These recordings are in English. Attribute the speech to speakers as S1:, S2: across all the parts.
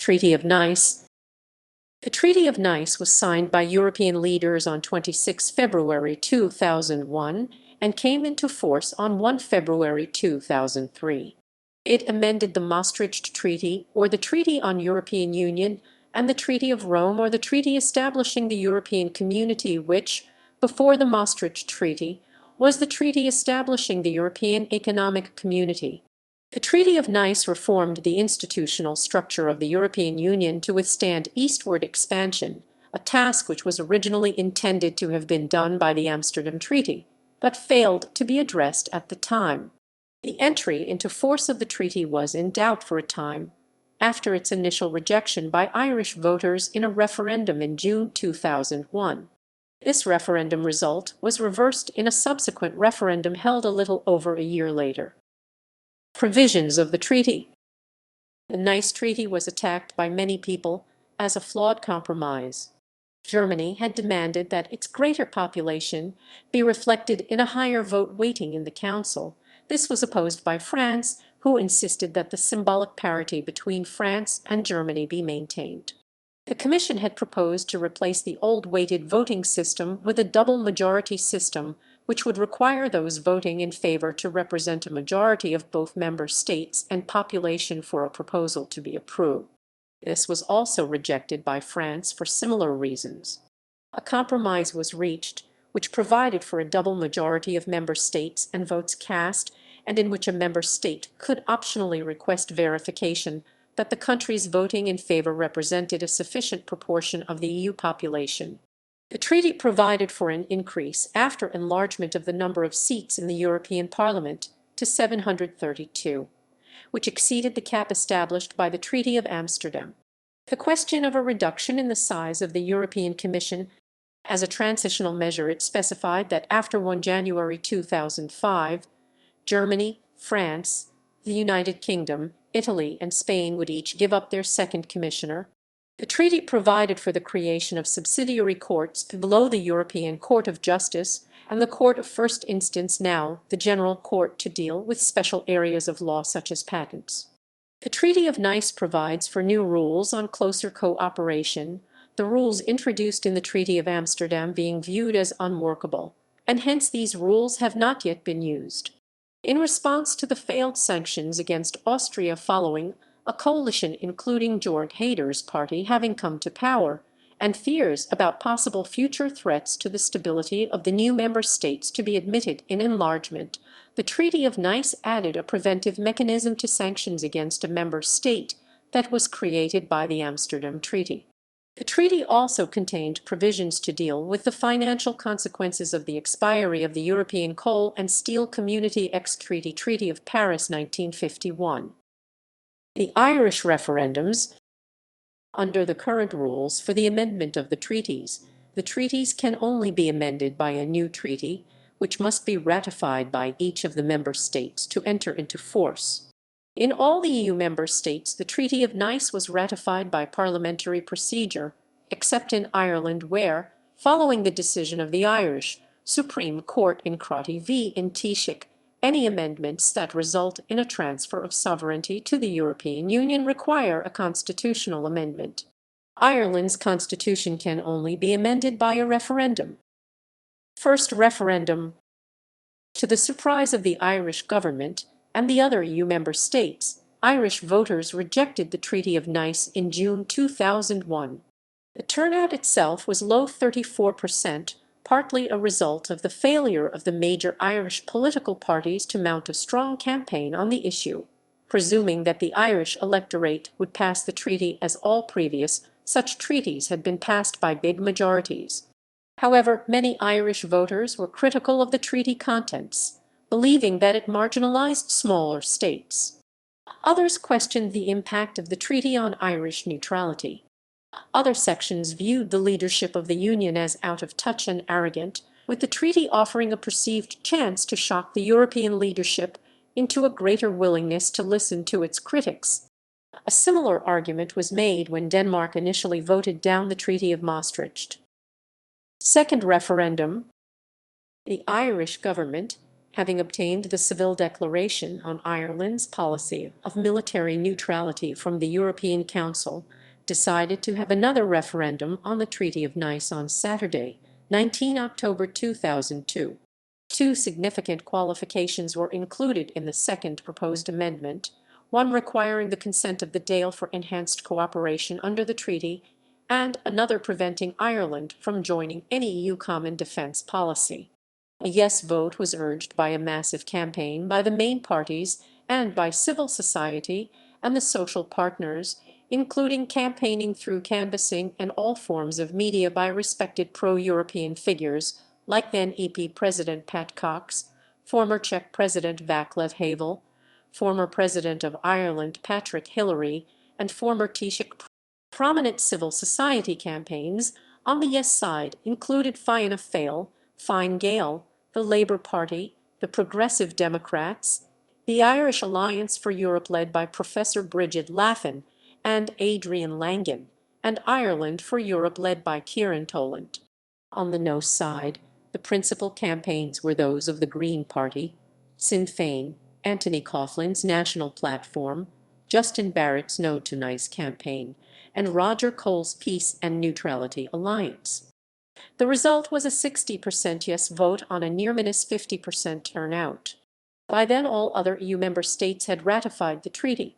S1: Treaty of Nice. The Treaty of Nice was signed by European leaders on 26 February 2001 and came into force on 1 February 2003. It amended the Maastricht Treaty, or the Treaty on European Union, and the Treaty of Rome, or the treaty establishing the European Community, which, before the Maastricht Treaty, was the treaty establishing the European Economic Community. The Treaty of Nice reformed the institutional structure of the European Union to withstand eastward expansion, a task which was originally intended to have been done by the Amsterdam Treaty, but failed to be addressed at the time. The entry into force of the treaty was in doubt for a time, after its initial rejection by Irish voters in a referendum in June 2001. This referendum result was reversed in a subsequent referendum held a little over a year later. Provisions of the treaty. The Nice Treaty was attacked by many people as a flawed compromise. Germany had demanded that its greater population be reflected in a higher vote weighting in the Council. This was opposed by France, who insisted that the symbolic parity between France and Germany be maintained. The Commission had proposed to replace the old weighted voting system with a double majority system, which would require those voting in favor to represent a majority of both member states and population for a proposal to be approved. This was also rejected by France for similar reasons. A compromise was reached, which provided for a double majority of member states and votes cast, and in which a member state could optionally request verification that the countries voting in favor represented a sufficient proportion of the EU population. The treaty provided for an increase after enlargement of the number of seats in the European Parliament to 732, which exceeded the cap established by the Treaty of Amsterdam. The question of a reduction in the size of the European Commission as a transitional measure, it specified that after 1 January 2005, Germany, France, the United Kingdom, Italy, and Spain would each give up their second commissioner. The treaty provided for the creation of subsidiary courts below the European Court of Justice and the Court of First Instance, now the General Court, to deal with special areas of law such as patents. The Treaty of Nice provides for new rules on closer cooperation, the rules introduced in the Treaty of Amsterdam being viewed as unworkable, and hence these rules have not yet been used. In response to the failed sanctions against Austria following a coalition including Jörg Haider's party having come to power, and fears about possible future threats to the stability of the new member states to be admitted in enlargement, the Treaty of Nice added a preventive mechanism to sanctions against a member state that was created by the Amsterdam Treaty. The treaty also contained provisions to deal with the financial consequences of the expiry of the European Coal and Steel Community ex-treaty Treaty of Paris 1951. The Irish referendums. Under the current rules for the amendment of the treaties can only be amended by a new treaty, which must be ratified by each of the member states to enter into force. In all the EU member states, the Treaty of Nice was ratified by parliamentary procedure, except in Ireland where, following the decision of the Irish Supreme Court in Crotty v. Taoiseach, any amendments that result in a transfer of sovereignty to the European Union require a constitutional amendment. Ireland's constitution can only be amended by a referendum. First referendum. To the surprise of the Irish government and the other EU member states, Irish voters rejected the Treaty of Nice in June 2001. The turnout itself was low 34%, partly a result of the failure of the major Irish political parties to mount a strong campaign on the issue, presuming that the Irish electorate would pass the treaty as all previous such treaties had been passed by big majorities. However, many Irish voters were critical of the treaty contents, believing that it marginalized smaller states. Others questioned the impact of the treaty on Irish neutrality. Other sections viewed the leadership of the Union as out of touch and arrogant, with the treaty offering a perceived chance to shock the European leadership into a greater willingness to listen to its critics. A similar argument was made when Denmark initially voted down the Treaty of Maastricht. Second referendum. The Irish government, having obtained the Civil Declaration on Ireland's policy of military neutrality from the European Council, decided to have another referendum on the Treaty of Nice on Saturday, 19 October 2002. Two significant qualifications were included in the second proposed amendment, one requiring the consent of the Dáil for enhanced cooperation under the treaty, and another preventing Ireland from joining any EU common defence policy. A yes vote was urged by a massive campaign by the main parties and by civil society and the social partners, including campaigning through canvassing and all forms of media by respected pro-European figures like then EP President Pat Cox, former Czech President Václav Havel, former President of Ireland Patrick Hillery, and former Taoiseach. Prominent civil society campaigns on the yes side included Fianna Fáil, Fine Gael, the Labour Party, the Progressive Democrats, the Irish Alliance for Europe led by Professor Bridget Laffan and Adrian Langan, and Ireland for Europe led by Kieran Toland. On the no side, the principal campaigns were those of the Green Party, Sinn Féin, Anthony Coughlin's National Platform, Justin Barrett's No to Nice campaign, and Roger Cole's Peace and Neutrality Alliance. The result was a 60% yes vote on a near-minus 50% turnout. By then all other EU member states had ratified the treaty.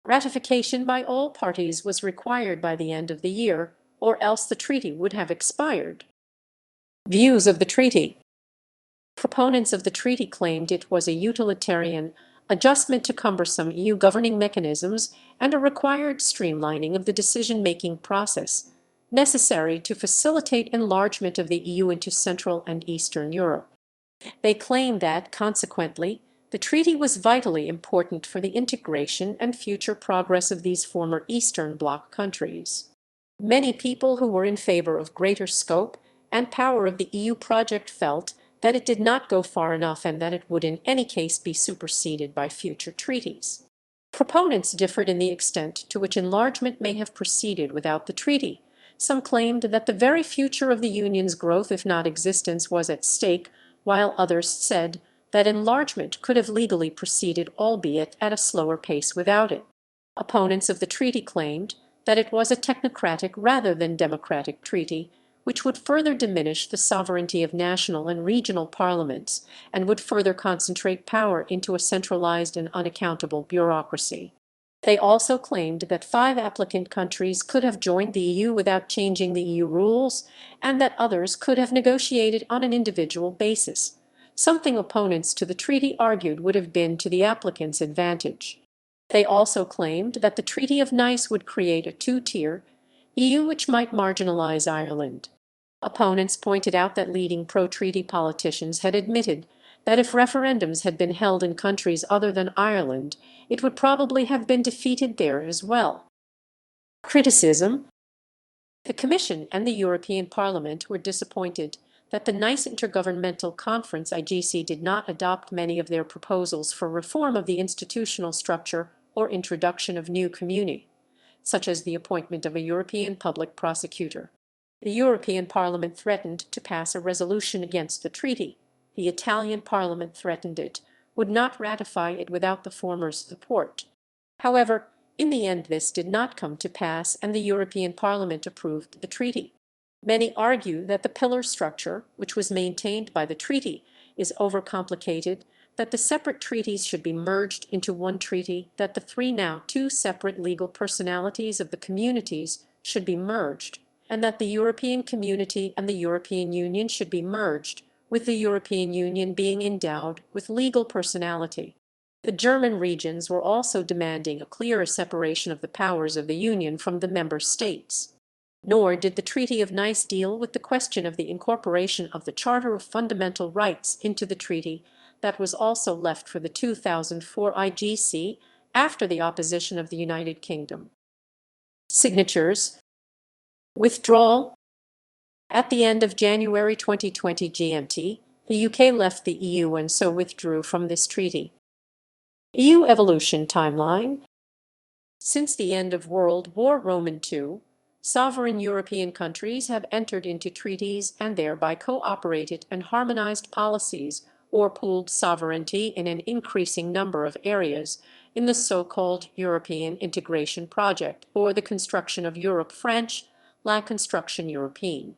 S1: Ratification by all parties was required by the end of the year, or else the treaty would have expired. Views of the treaty. Proponents of the treaty claimed it was a utilitarian adjustment to cumbersome EU governing mechanisms and a required streamlining of the decision-making process, necessary to facilitate enlargement of the EU into Central and Eastern Europe. They claimed that, consequently, the treaty was vitally important for the integration and future progress of these former Eastern Bloc countries. Many people who were in favor of greater scope and power of the EU project felt that it did not go far enough and that it would in any case be superseded by future treaties. Proponents differed in the extent to which enlargement may have proceeded without the treaty. Some claimed that the very future of the Union's growth, if not existence, was at stake, while others said that enlargement could have legally proceeded, albeit at a slower pace without it. Opponents of the treaty claimed that it was a technocratic rather than democratic treaty, which would further diminish the sovereignty of national and regional parliaments and would further concentrate power into a centralized and unaccountable bureaucracy. They also claimed that 5 applicant countries could have joined the EU without changing the EU rules, and that others could have negotiated on an individual basis, something opponents to the treaty argued would have been to the applicants' advantage. They also claimed that the Treaty of Nice would create a two-tier EU which might marginalize Ireland. Opponents pointed out that leading pro-treaty politicians had admitted that if referendums had been held in countries other than Ireland, it would probably have been defeated there as well. Criticism. The Commission and the European Parliament were disappointed that the Nice Intergovernmental Conference IGC did not adopt many of their proposals for reform of the institutional structure or introduction of new community, such as the appointment of a European public prosecutor. The European Parliament threatened to pass a resolution against the treaty. The Italian Parliament threatened it would not ratify it without the former's support. However, in the end this did not come to pass and the European Parliament approved the treaty. Many argue that the pillar structure, which was maintained by the treaty, is overcomplicated, that the separate treaties should be merged into one treaty, that the now two separate legal personalities of the communities should be merged, and that the European Community and the European Union should be merged, with the European Union being endowed with legal personality. The German regions were also demanding a clearer separation of the powers of the Union from the member states. Nor did the Treaty of Nice deal with the question of the incorporation of the Charter of Fundamental Rights into the treaty that was also left for the 2004 IGC after the opposition of the United Kingdom. Signatures. Withdrawal. At the end of January 2020 GMT, the UK left the EU and so withdrew from this treaty. EU evolution timeline. Since the end of World War II, sovereign European countries have entered into treaties and thereby cooperated and harmonized policies or pooled sovereignty in an increasing number of areas, in the so-called European integration project, or the construction of Europe, French, la construction européenne.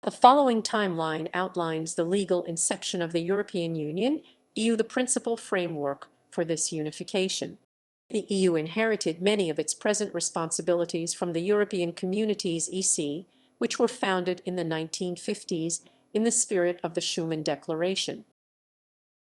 S1: The following timeline outlines the legal inception of the European Union, EU, the principal framework for this unification. The EU inherited many of its present responsibilities from the European Communities (EC), which were founded in the 1950s in the spirit of the Schuman Declaration.